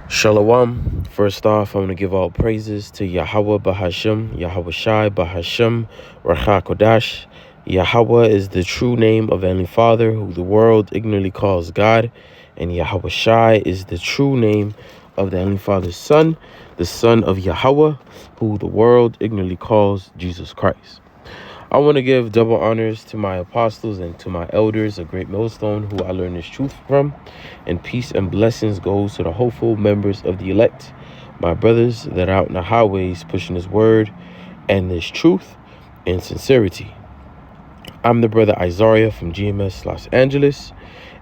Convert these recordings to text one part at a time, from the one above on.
Shalom. First off, I want to give all praises to Yahweh Bahasham, Yahweh Shai Bahasham, Racha Kodash. Yahweh is the true name of Heavenly Father, who the world ignorantly calls God, and Yahweh Shai is the true name of the Heavenly Father's Son, the Son of Yahweh, who the world ignorantly calls Jesus Christ. I want to give double honors to my apostles and to my elders, a great millstone who I learned this truth from. And peace and blessings goes to the hopeful members of the elect, my brothers that are out in the highways pushing this word and this truth in sincerity. I'm the brother Isaiah from GMS Los Angeles.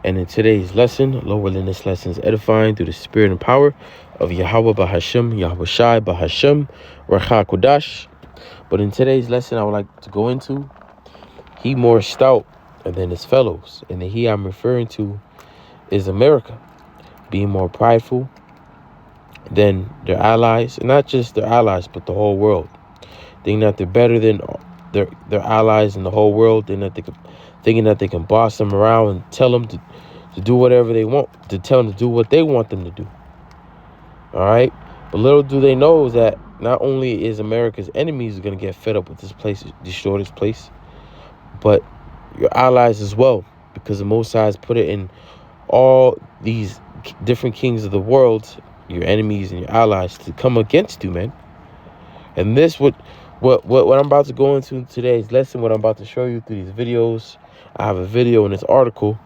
And in today's lesson, Lower Linus Lessons edifying through the spirit and power of Yahweh Bahasham, Yahweh Shai Bahasham, Racha Kodash. But in today's lesson, I would like to go into he more stout than his fellows. And the he I'm referring to is America being more prideful than their allies. And not just their allies, but the whole world. Thinking that they're better than their allies in the whole world. Thinking that they can boss them around and tell them to do whatever they want. To tell them to do what they want them to do. All right? But little do they know is that not only is America's enemies going to get fed up with this place, destroy this place, but your allies as well, because the Most High has put it in all these different kings of the world, your enemies and your allies, to come against you, man. And this what I'm about to go into in today's lesson, what I'm about to show you through these videos. I have a video in this article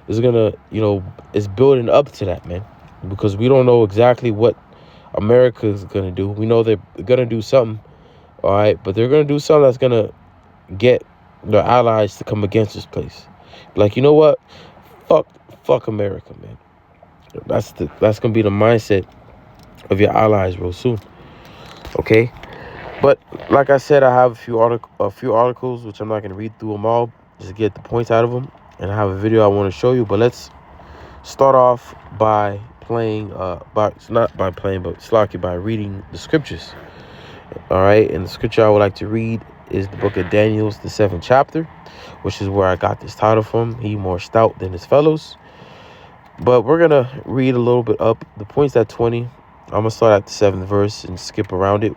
is gonna, is building up to that, man, because we don't know exactly what America is gonna do. We know they're gonna do something, all right, but they're gonna do something that's gonna get their allies to come against this place. Like, you know what? Fuck America, man. That's gonna be the mindset of your allies real soon. Okay, but like I said, I have a few articles which I'm not gonna read through them all, just get the points out of them, and I have a video I want to show you. But let's start off by playing, by reading the scriptures. All right, and the scripture I would like to read is the book of Daniel, the 7th chapter, which is where I got this title from. He more stout than his fellows. But we're gonna read a little bit up. The point's at 20. I'm gonna start at the 7th verse and skip around it.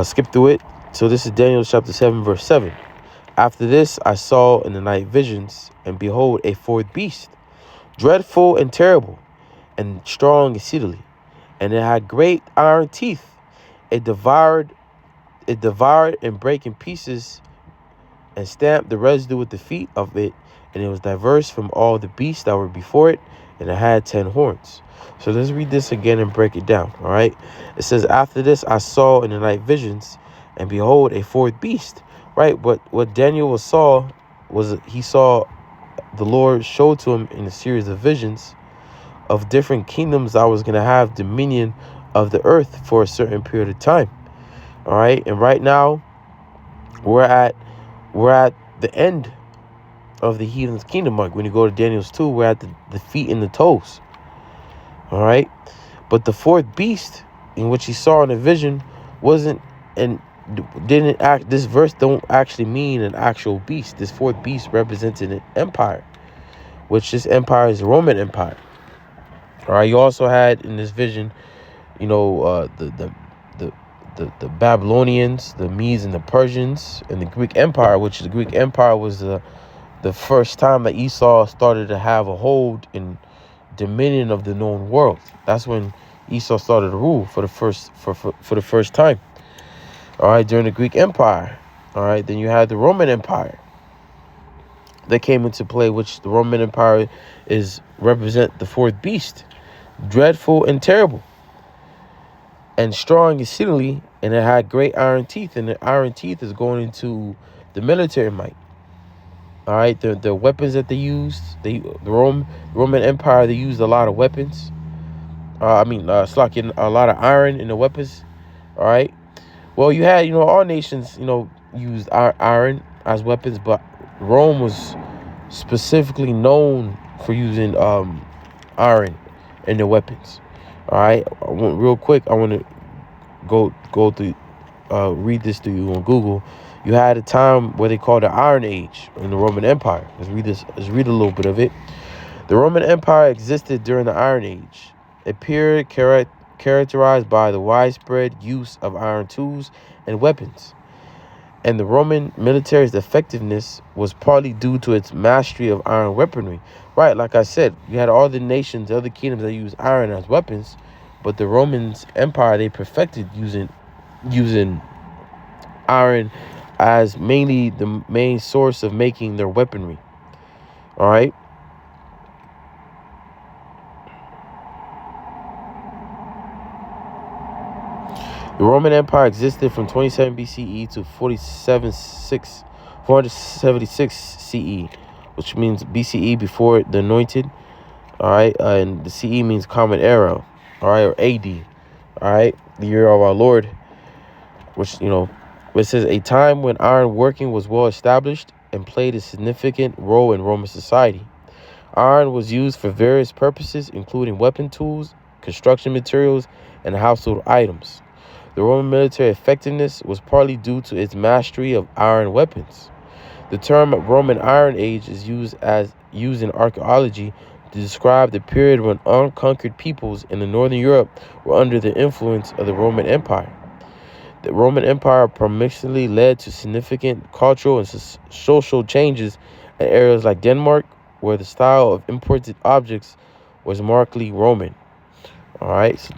Skip through it. So this is Daniel chapter 7, verse 7. After this, I saw in the night visions, and behold, a fourth beast, dreadful and terrible, and strong exceedingly, and it had great iron teeth. It devoured and brake in pieces, and stamped the residue with the feet of it, and it was diverse from all the beasts that were before it, and it had 10 horns. So let's read this again and break it down. All right. It says, after this I saw in the night visions, and behold, a fourth beast. Right. What Daniel saw was he saw the Lord showed to him in a series of visions of different kingdoms that was going to have dominion of the earth for a certain period of time. All right. And right now we're at the end of the heathen's kingdom. Like when you go to Daniel's 2, we're at the feet and the toes. All right. But the fourth beast in which he saw in a vision wasn't and didn't act. This verse don't actually mean an actual beast. This fourth beast represented an empire, which this empire is the Roman Empire. All right. You also had in this vision, the Babylonians, the Medes and the Persians, and the Greek Empire, which the Greek Empire was the first time that Esau started to have a hold in dominion of the known world. That's when Esau started to rule for the first time. All right, during the Greek Empire. All right, then you had the Roman Empire that came into play, which the Roman Empire represent the fourth beast, dreadful and terrible, and strong exceedingly, and it had great iron teeth, and the iron teeth is going into the military might. All right, the weapons that they used, the Roman Empire, they used a lot of weapons. A lot of iron in the weapons. All right. Well, you had, all nations, used iron as weapons, but Rome was specifically known for using iron in their weapons. All right. Real quick, I want to go through, read this to you on Google. You had a time where they called the Iron Age in the Roman Empire. Let's read a little bit of it. The Roman Empire existed during the Iron Age. a period characterized by the widespread use of iron tools and weapons. And the Roman military's effectiveness was partly due to its mastery of iron weaponry. Right, like I said, you had all the nations, the other kingdoms that use iron as weapons, but the Romans Empire, they perfected using iron as mainly the main source of making their weaponry. All right. The Roman Empire existed from 27 BCE to 476 CE, which means BCE before the anointed. All right. And the CE means common era. All right. Or AD. All right. The year of our Lord, which, it says a time when iron working was well established and played a significant role in Roman society. Iron was used for various purposes, including weapon tools, construction materials, and household items. The Roman military effectiveness was partly due to its mastery of iron weapons. The term Roman Iron Age is used in archaeology to describe the period when unconquered peoples in the northern Europe were under the influence of the Roman Empire. The Roman Empire promiscuously led to significant cultural and social changes in areas like Denmark, where the style of imported objects was markedly Roman. All right, so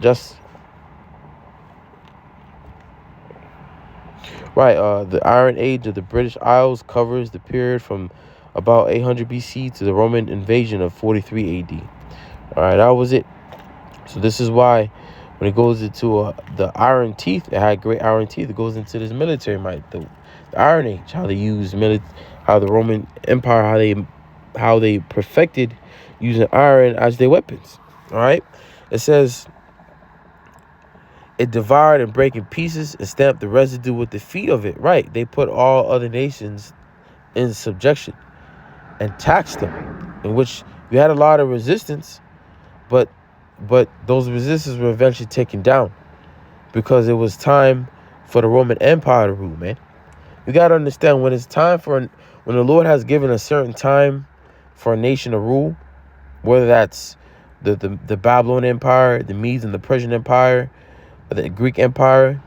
the Iron Age of the British Isles covers the period from about 800 BC to the Roman invasion of 43 AD. All right, that was it. So this is why when it goes into the iron teeth, it had great iron teeth. It goes into this military might, the Iron Age, how they used how the Roman Empire, how they perfected using iron as their weapons. All right, it says it devoured and break in pieces and stamped the residue with the feet of it. Right, they put all other nations in subjection and taxed them, in which you had a lot of resistance, but those resistances were eventually taken down because it was time for the Roman Empire to rule, man. You got to understand when the Lord has given a certain time for a nation to rule, whether that's the Babylonian Empire, the Medes and the Persian Empire, or the Greek Empire,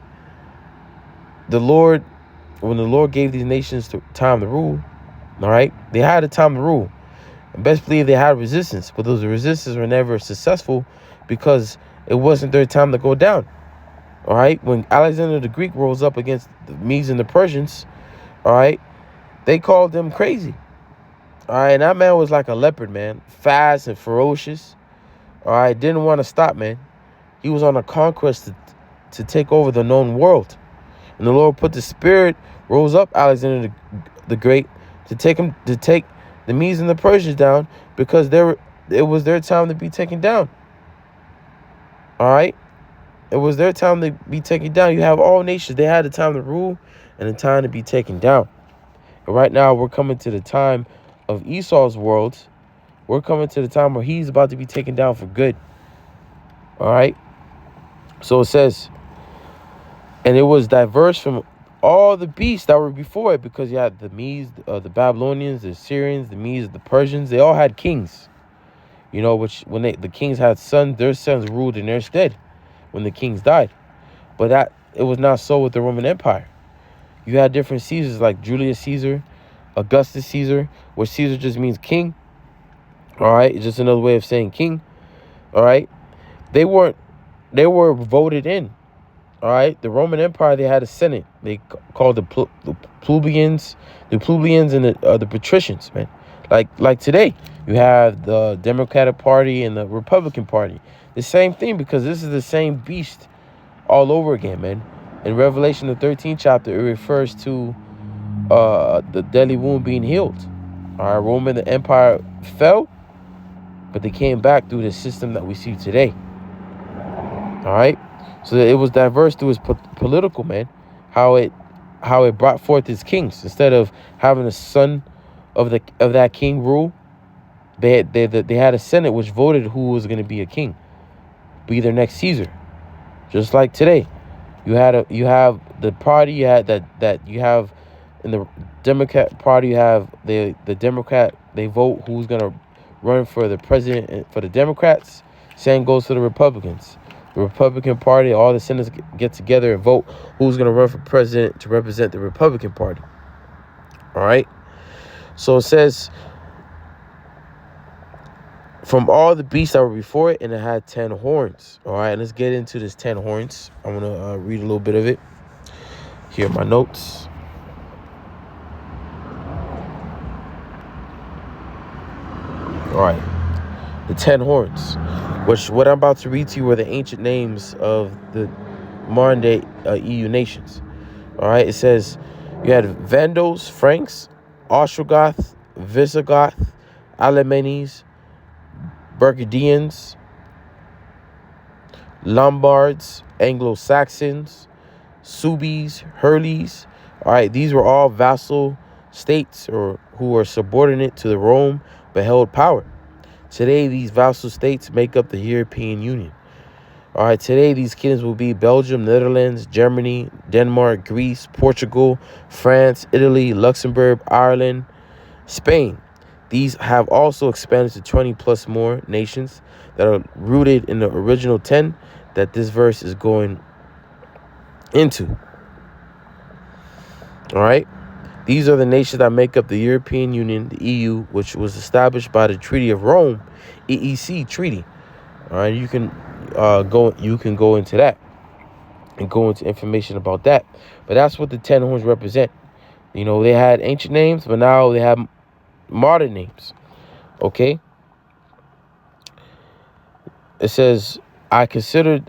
when the Lord gave these nations time to rule, all right, they had a time to rule. And best believe they had resistance, but those resistances were never successful because it wasn't their time to go down. All right, when Alexander the Greek rose up against the Medes and the Persians, all right, they called them crazy. All right, and that man was like a leopard, man, fast and ferocious. All right, didn't want to stop, man. He was on a conquest to take over the known world. And the Lord put the spirit, rose up Alexander the Great to take the Medes and the Persians down because it was their time to be taken down. All right, it was their time to be taken down. You have all nations; they had the time to rule and the time to be taken down. And right now, we're coming to the time of Esau's world. We're coming to the time where he's about to be taken down for good. All right. So it says, and it was diverse from all the beasts that were before it, because you had the Medes, the Babylonians, the Assyrians, the Medes, the Persians. They all had kings, which when the kings had sons, their sons ruled in their stead when the kings died. But it was not so with the Roman Empire. You had different Caesars like Julius Caesar, Augustus Caesar, where Caesar just means king. All right, it's just another way of saying king. All right, they were voted in. All right, the Roman Empire, they had a senate. They called the plebeians, and the patricians, man. Like today, you have the Democratic Party and the Republican Party. The same thing, because this is the same beast all over again, man. In Revelation, the 13th chapter, it refers to the deadly wound being healed. All right, Roman Empire fell, but they came back through the system that we see today. All right, so it was diverse through its political, man. How it brought forth its kings instead of having a son of that king rule. They had a senate which voted who was going to be a king, be their next Caesar. Just like today, you have the party you have that you have in the Democrat Party. You have the Democrat. They vote who's going to run for the president for the Democrats. Same goes to the Republicans. The Republican Party, all the senators get together and vote who's going to run for president to represent the Republican Party. All right. So it says, from all the beasts that were before it, and it had 10 horns. All right. Let's get into this 10 horns. I'm going to read a little bit of it. Here are my notes. All right. The 10 horns, which what I'm about to read to you were the ancient names of the modern day EU nations. All right, it says you had Vandals, Franks, Ostrogoth, Visigoth, Alemannes, Burgundians, Lombards, Anglo-Saxons, Suebies, Hurleys. All right, these were all vassal states or who were subordinate to the Rome but held power. Today, these vassal states make up the European Union. All right, today these kingdoms will be Belgium, Netherlands, Germany, Denmark, Greece, Portugal, France, Italy, Luxembourg, Ireland, Spain. These have also expanded to 20 plus more nations that are rooted in the original 10 that this verse is going into. All right. These are the nations that make up the European Union, the EU, which was established by the Treaty of Rome, EEC treaty. All right, you can go into that and go into information about that. But that's what the 10 horns represent. You know, they had ancient names, but now they have modern names. Okay. It says, I considered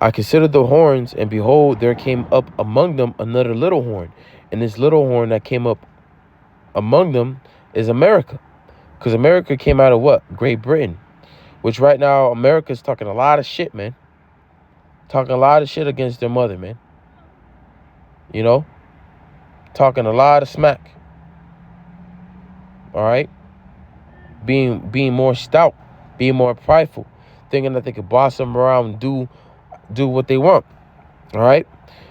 I considered the horns, and behold, there came up among them another little horn. And this little horn that came up among them is America. Because America came out of what? Great Britain. Which right now, America's talking a lot of shit, man. Talking a lot of shit against their mother, man. You know? Talking a lot of smack. All right? Being more stout. Being more prideful. Thinking that they could boss them around and do what they want. All right?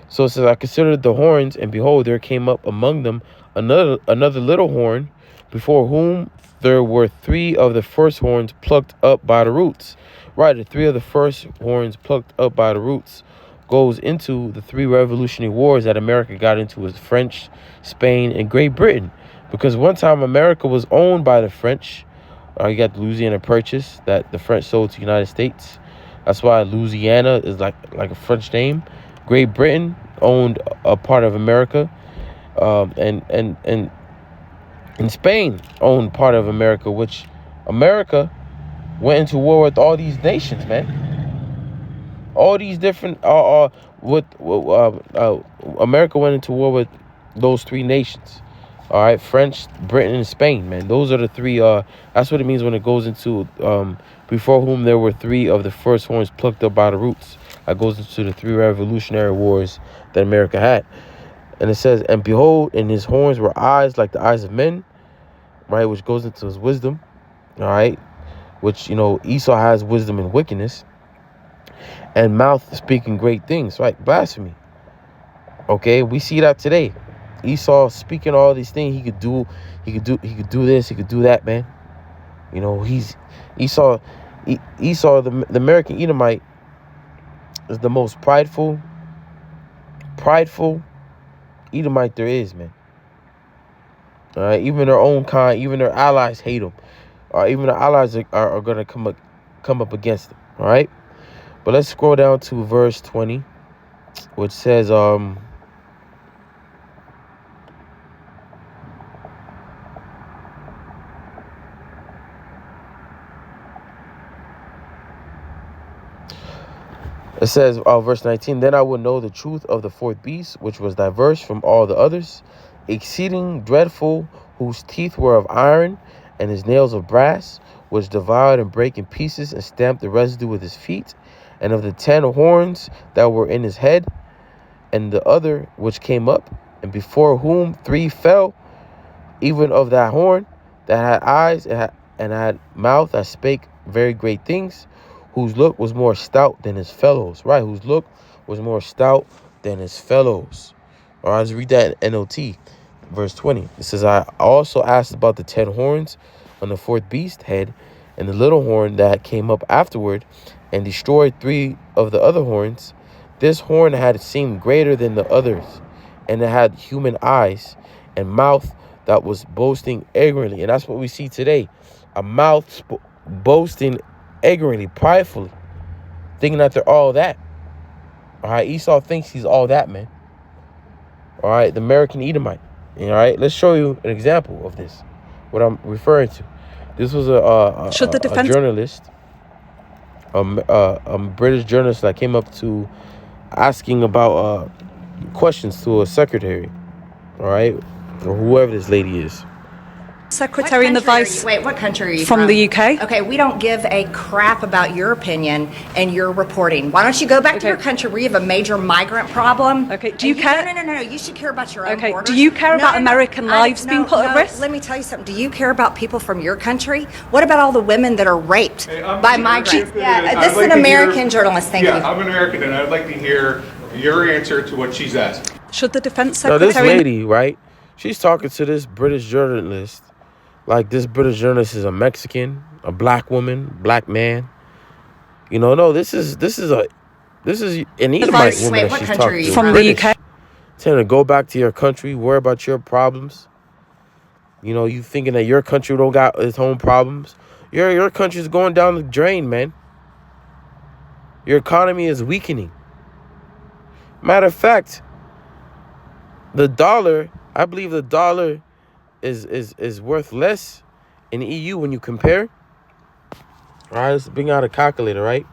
So it says, I considered the horns, and behold, there came up among them another little horn, before whom there were 3 of the first horns plucked up by the roots. Right, the 3 of the first horns plucked up by the roots goes into the 3 revolutionary wars that America got into with French, Spain, and Great Britain. Because one time America was owned by the French. You got the Louisiana Purchase that the French sold to the United States. That's why Louisiana is like a French name. Great Britain owned a part of America, and Spain owned part of America, which America went into war with all these nations, man. All these different America went into war with those 3 nations. All right, French, Britain, and Spain, man. Those are the 3. That's what it means when it goes into before whom there were 3 of the first horns plucked up by the roots. That goes into the 3 revolutionary wars that America had. And it says, and behold, in his horns were eyes like the eyes of men, right, which goes into his wisdom, all right, which, you know, Esau has wisdom and wickedness, and mouth speaking great things, right, blasphemy. Okay, we see that today. Esau speaking all these things. He could do this, he could do that, man. You know, Esau, the American Edomite, is the most prideful Edomite there is, man. All right, even their own kind, even their allies hate him. Even their allies are going to come up against him. All right, but let's scroll down to verse 20, which says, it says, verse 19, then I would know the truth of the 4th beast, which was diverse from all the others, exceeding dreadful, whose teeth were of iron, and his nails of brass, which devoured and brake in pieces, and stamped the residue with his feet, and of the 10 horns that were in his head, and the other which came up, and before whom 3 fell, even of that horn that had eyes and had mouth that spake very great things, whose look was more stout than his fellows. Right, whose look was more stout than his fellows. All right, let's read that in NLT, verse 20. It says, I also asked about the 10 horns on the 4th beast head, and the little horn that came up afterward and destroyed 3 of the other horns, this horn had seemed greater than the others, and it had human eyes and mouth that was boasting arrogantly. And that's what we see today. A mouth boasting arrogantly, pridefully, thinking that they're all that. All right, Esau thinks he's all that, man. All right, the American Edomite. All right, let's show you an example of this, what I'm referring to. This was a journalist, a British journalist that came up to asking about questions to a secretary, all right, or whoever this lady is. Secretary and the Vice. Wait, what country are you from? The UK. Okay, we don't give a crap about your opinion and your reporting. Why don't you go back to your country where you have a major migrant problem? Okay, do you care? No. You should care about your own borders. Do you care about American lives being put at risk? Let me tell you something. Do you care about people from your country? What about all the women that are raped by migrants? Yeah, this is an American journalist. Thank you. Yeah, I'm an American, and I'd like to hear your answer to what she's asked. Should the defense Now, secretary... this lady, right, she's talking to this British journalist. Like, this British journalist is a Mexican, a black woman, black man. You know, no, this is an Edomite woman that she's talking to. From the UK. Telling her to go back to your country, worry about your problems. You know, you thinking that your country don't got its own problems. Your country's going down the drain, man. Your economy is weakening. Matter of fact, the dollar, I believe the dollar is worth less in the EU when you compare. All right, let's bring out a calculator, right?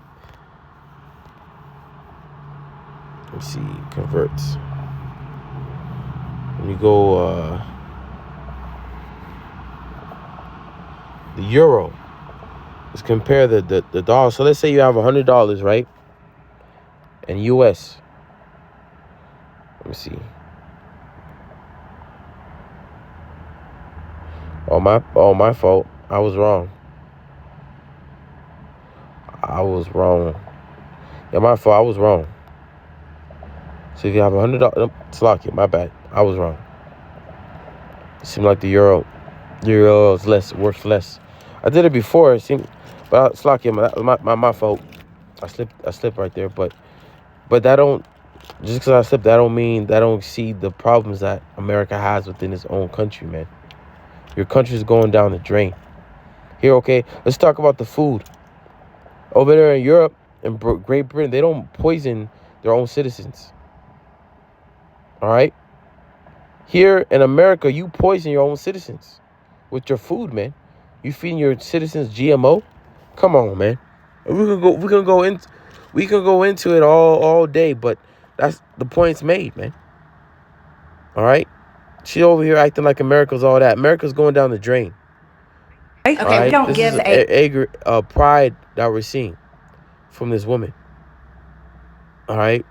Let's see, converts. Let me go, the euro. Let's compare the dollar. So let's say you have $100, right? In US. Let me see. My fault. I was wrong. Yeah, my fault. I was wrong. So if you have $100, Slocky, my bad. I was wrong. It seemed like the euro is less, worth less. I did it before. It seemed, but Slocky, my fault. I slipped right there. But that don't, just because I slipped, that don't mean that don't see the problems that America has within its own country, man. Your country's going down the drain. Here, okay, let's talk about the food. Over there in Europe and Great Britain, they don't poison their own citizens. All right? Here in America, you poison your own citizens with your food, man. You feeding your citizens GMO? Come on, man. We can go into it all day, but that's the point's made, man. All right? She over here acting like America's all that. America's going down the drain. Okay, right? We don't this give a pride that we're seeing from this woman. All right?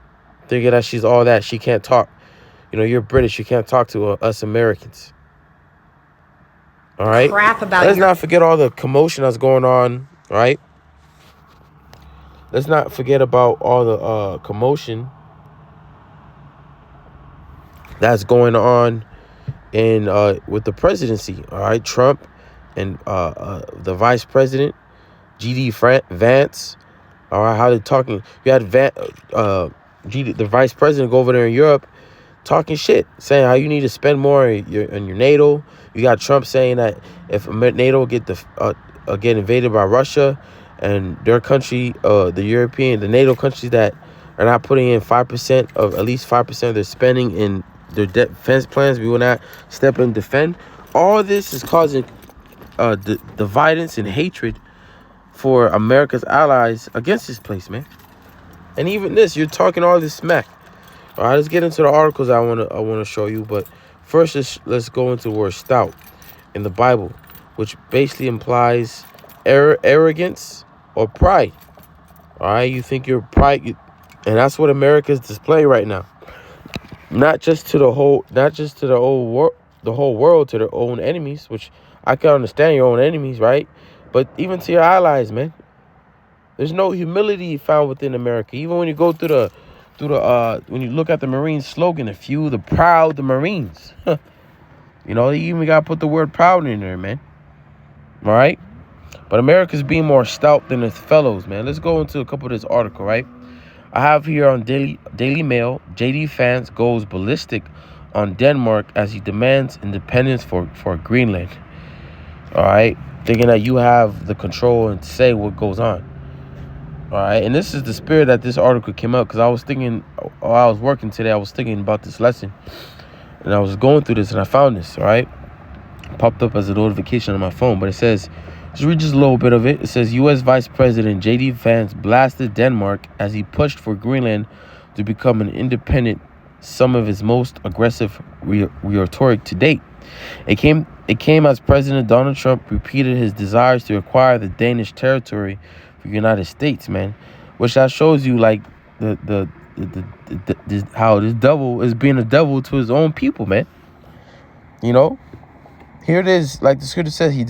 Thinking that she's all that. She can't talk. You know, you're British. You can't talk to us Americans. All right? Crap about Let's not forget all the commotion that's going on, right? Let's not forget about all the commotion that's going on in with the presidency. All right, Trump and the vice president, G.D. Vance. All right, how they're talking. You had the vice president go over there in Europe talking shit, saying how you need to spend more on your NATO. You got Trump saying that if NATO get invaded by Russia and their country, the NATO countries that are not putting in 5% of at least 5% of their spending in their defense plans, we will not step in and defend. All this is causing dividance and hatred for America's allies against this place, man. And even this, you're talking all this smack. All right, let's get into the articles I wanna show you. But first, let's go into the word stout in the Bible, which basically implies arrogance or pride. All right, you think you're pride, and that's what America's displaying right now. Not just to the whole world, to their own enemies, which I can understand your own enemies, right? But even to your allies, man. There's no humility found within America. Even when you go through when you look at the Marines slogan, the few, the proud, the Marines. You know, you even got to put the word proud in there, man. All right? But America's being more stout than its fellows, man. Let's go into a couple of this article, right? I have here on Daily Mail, JD Vance goes ballistic on Denmark as he demands independence for Greenland. All right, thinking that you have the control and say what goes on. All right, and this is the spirit that this article came out, because I was thinking, while I was working today, I was thinking about this lesson, and I was going through this, and I found this. All right, it popped up as a notification on my phone, but it says, just read just a little bit of it. It says, U.S. Vice President J.D. Vance blasted Denmark as he pushed for Greenland to become an independent, some of his most aggressive rhetoric to date. It came as President Donald Trump repeated his desires to acquire the Danish territory for the United States, man. Which that shows you, like, how this devil is being a devil to his own people, man. You know? Here it is, like the scripture says, he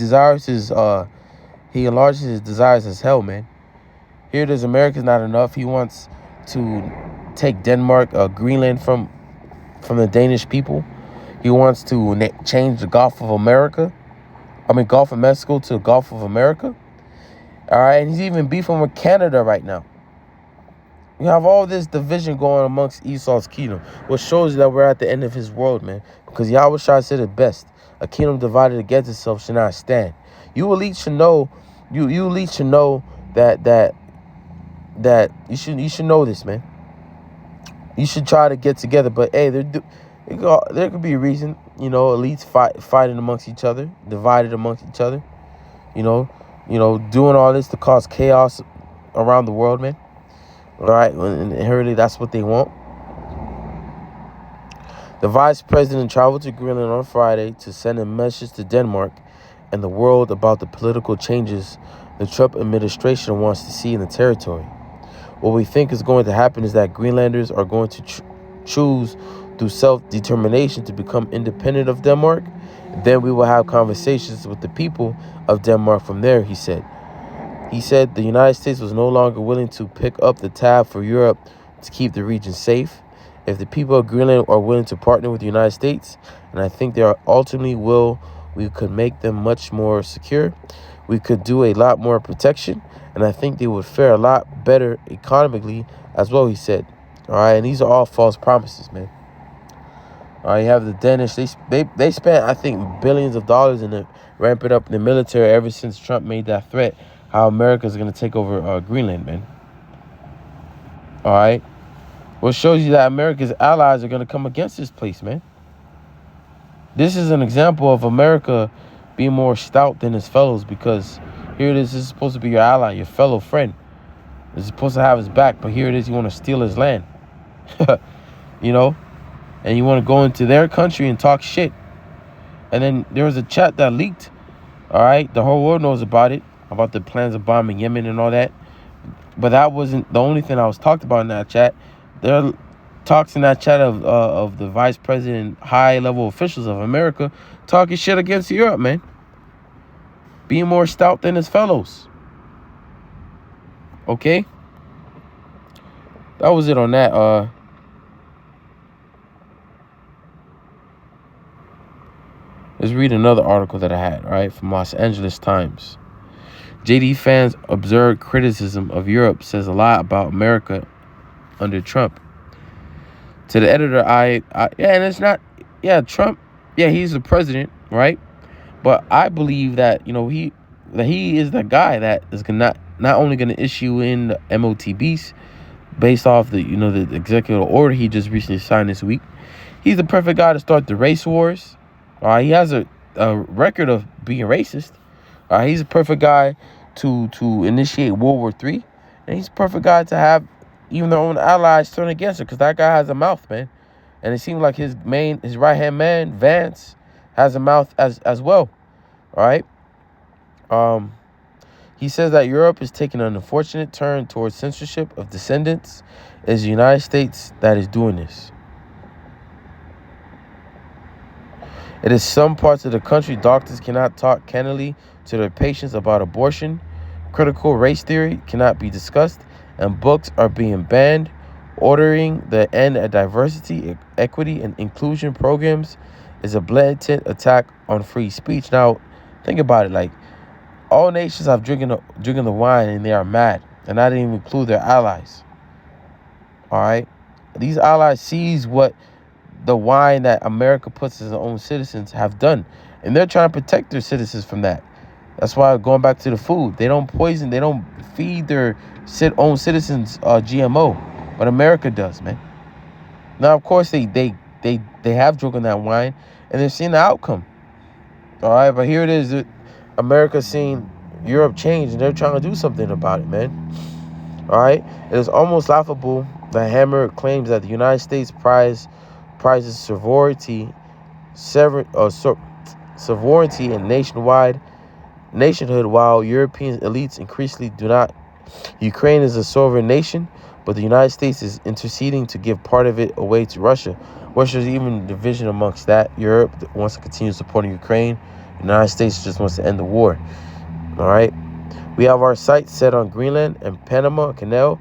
enlarges his desires as hell, man. Here it is, America's not enough. He wants to take Denmark, Greenland from the Danish people. He wants to change the Gulf of Mexico to Gulf of America. All right, and he's even beefing with Canada right now. You have all this division going amongst Esau's kingdom, which shows you that we're at the end of his world, man. Because Yahweh Shai said it best: a kingdom divided against itself should not stand. You elites should know. You elites should know that you should know this, man. You should try to get together, but hey, there could be a reason, you know, elites fighting amongst each other, divided amongst each other, you know, doing all this to cause chaos around the world, man. All right, and inherently that's what they want. The vice president traveled to Greenland on Friday to send a message to Denmark and the world about the political changes the Trump administration wants to see in the territory. What we think is going to happen is that Greenlanders are going to choose through self-determination to become independent of Denmark. Then we will have conversations with the people of Denmark from there, he said. He said the United States was no longer willing to pick up the tab for Europe to keep the region safe. If the people of Greenland are willing to partner with the United States, and I think they are ultimately will, we could make them much more secure. We could do a lot more protection, and I think they would fare a lot better economically as well, he said. All right, and these are all false promises, man. All right, you have the Danish. They spent, I think, billions of dollars in ramping up the military ever since Trump made that threat, how America is going to take over Greenland, man. All right. What shows you that America's allies are going to come against this place, man. This is an example of America being more stout than its fellows, because here it is, this is supposed to be your ally, your fellow friend. It's supposed to have his back, but here it is, you want to steal his land. You know? And you want to go into their country and talk shit. And then there was a chat that leaked. All right? The whole world knows about it, about the plans of bombing Yemen and all that. But that wasn't the only thing that was talked about in that chat. There are talks in that chat of the vice president, high-level officials of America talking shit against Europe, man. Being more stout than his fellows. Okay? That was it on that. Let's read another article that I had, all right, from Los Angeles Times. JD fans observed criticism of Europe says a lot about America under Trump. To the editor, and it's not, Trump, he's the president, right? But I believe that, he is the guy that is not only going to issue in the MOTBs based off the, the executive order he just recently signed this week. He's the perfect guy to start the race wars. He has a record of being racist. He's a perfect guy to initiate World War III. And he's a perfect guy to have even their own allies turn against him, because that guy has a mouth, man. And it seems like his right-hand man, Vance, has a mouth as well. All right? He says that Europe is taking an unfortunate turn towards censorship of descendants. It is the United States that is doing this. It is some parts of the country doctors cannot talk candidly to their patients about abortion. Critical race theory cannot be discussed, and books are being banned. Ordering the end of diversity, equity, and inclusion programs is a blatant attack on free speech. Now, think about it. Like, All nations have drinking the wine, and they are mad, and I didn't even include their allies. All right, these allies sees what the wine that America puts as their own citizens have done, and they're trying to protect their citizens from that. That's why, going back to the food, they don't poison, they don't feed their own citizens GMO, but America does, man. Now, of course, they have drunken that wine, and they're seeing the outcome. All right, but here it is. America's seeing Europe change, and they're trying to do something about it, man. All right, it is almost laughable that Hammer claims that the United States prizes sovereignty and nationhood, while European elites increasingly do not. Ukraine is a sovereign nation, but the United States is interceding to give part of it away to Russia. There's even division amongst that. Europe wants to continue supporting Ukraine. The United States just wants to end the war. All right. We have our sights set on Greenland and Panama Canal,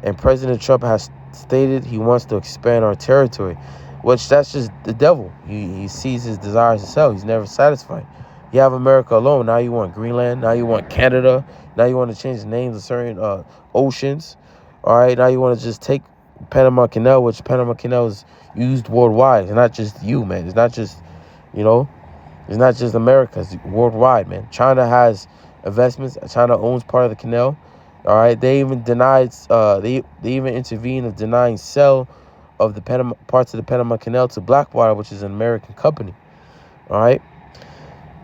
and President Trump has stated he wants to expand our territory, which that's just the devil. He sees his desires to sell. He's never satisfied. You have America alone. Now you want Greenland. Now you want Canada. Now you want to change the names of certain oceans. All right. Now you want to just take Panama Canal, which Panama Canal is used worldwide. It's not just you, man. It's not just, it's not just America. It's worldwide, man. China has investments. China owns part of the canal. All right. They even denied. They even intervened of denying sale of the parts of the Panama Canal to Blackwater, which is an American company. All right.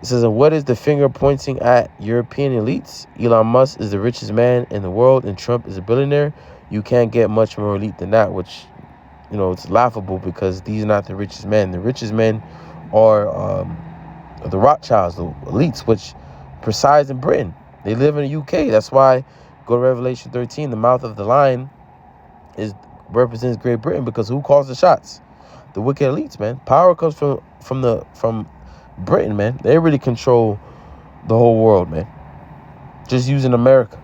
It says, what is the finger pointing at European elites? Elon Musk is the richest man in the world, and Trump is a billionaire. You can't get much more elite than that, which, it's laughable because these are not the richest men. The richest men are the Rothschilds, the elites, which presides in Britain. They live in the UK. That's why, go to Revelation 13, the mouth of the lion represents Great Britain, because who calls the shots? The wicked elites, man. Power comes from Britain, man. They really control the whole world, man. Just using America.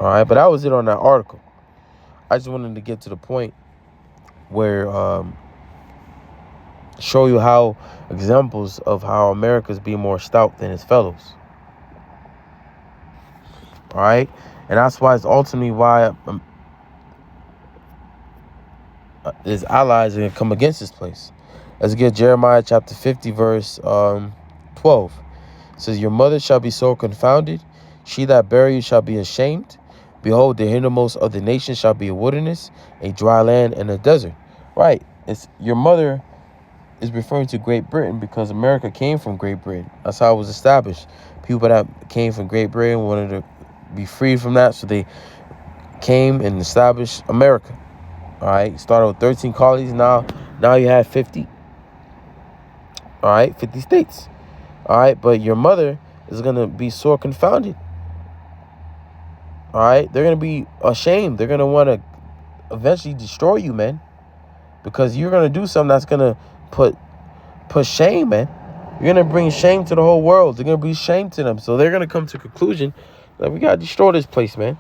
All right, but that was it on that article. I just wanted to get to the point where show you how examples of how America's being more stout than its fellows. All right, and that's why it's ultimately why his allies are gonna come against this place. Let's get Jeremiah chapter 50, verse 12. It says, your mother shall be so confounded, she that bare you shall be ashamed. Behold, the hindermost of the nations shall be a wilderness, a dry land, and a desert. Right. It's your mother is referring to Great Britain, because America came from Great Britain. That's how it was established. People that came from Great Britain wanted to be freed from that, so they came and established America. All right. Started with 13 colonies. Now you have 50. All right, 50 states. All right, but your mother is going to be sore confounded. All right, they're going to be ashamed. They're going to want to eventually destroy you, man, because you're going to do something that's going to put shame, man. You're going to bring shame to the whole world. They're going to be shame to them. So they're going to come to a conclusion that we got to destroy this place, man.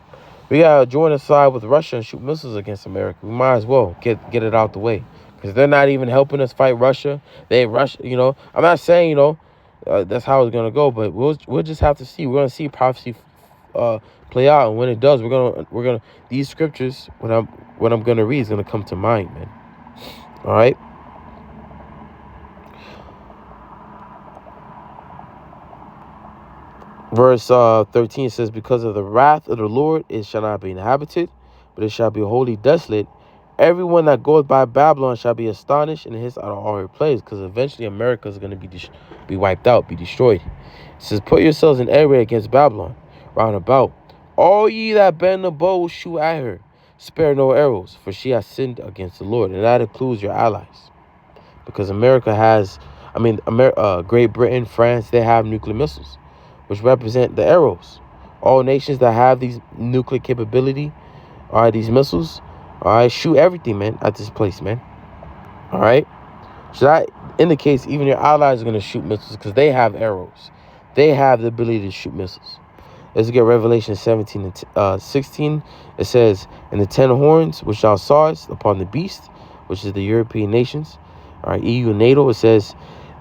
We got to join aside with Russia and shoot missiles against America. We might as well get it out the way. Because they're not even helping us fight Russia. I'm not saying, that's how it's going to go. But we'll just have to see. We're going to see prophecy play out. And when it does, we're going to these scriptures, what I'm going to read is going to come to mind, man. All right. Verse 13 says, because of the wrath of the Lord, it shall not be inhabited, but it shall be wholly desolate. Everyone that goeth by Babylon shall be astonished and hissed out of all her places, because eventually America is going to be wiped out, be destroyed. It says, put yourselves in array against Babylon, round about. All ye that bend the bow, shoot at her. Spare no arrows, for she has sinned against the Lord. And that includes your allies. Because America has, Great Britain, France, they have nuclear missiles, which represent the arrows. All nations that have these nuclear capability, all right, these missiles, all right, shoot everything, man, at this place, man. All right. So that indicates even your allies are going to shoot missiles, because they have arrows. They have the ability to shoot missiles. Let's get Revelation 17 and 16. It says, and the 10 horns which thou sawest upon the beast, which is the European nations, all right, EU and NATO, it says,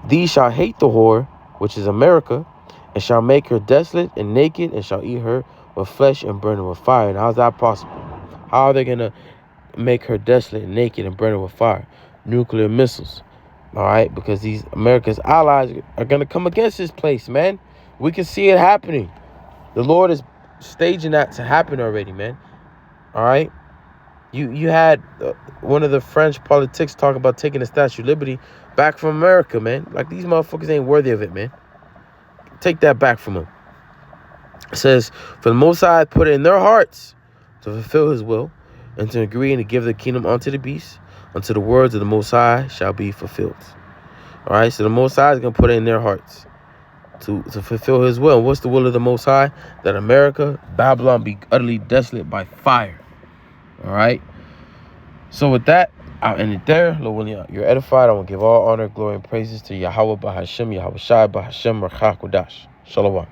these shall hate the whore which is America, and shall make her desolate and naked, and shall eat her with flesh and burn her with fire. And how's that possible? How are they going to make her desolate and naked and burn her with fire? Nuclear missiles. All right, because these America's allies are going to come against this place, man. We can see it happening. The Lord is staging that to happen already, man. All right. You had one of the French politics talk about taking the Statue of Liberty back from America, man. Like, these motherfuckers ain't worthy of it, man. Take that back from them. It says, for the Most High put it in their hearts to fulfill his will and to agree and to give the kingdom unto the beast, until the words of the Most High shall be fulfilled. All right, so the Most High is going to put it in their hearts to fulfill his will. And what's the will of the Most High? That America, Babylon, be utterly desolate by fire. All right. So with that, I'll end it there. Lord willing, you're edified. I want to give all honor, glory, and praises to Yahweh Bahashem, Yahweh Shai Bahashem, Racha Kodash. Shalom.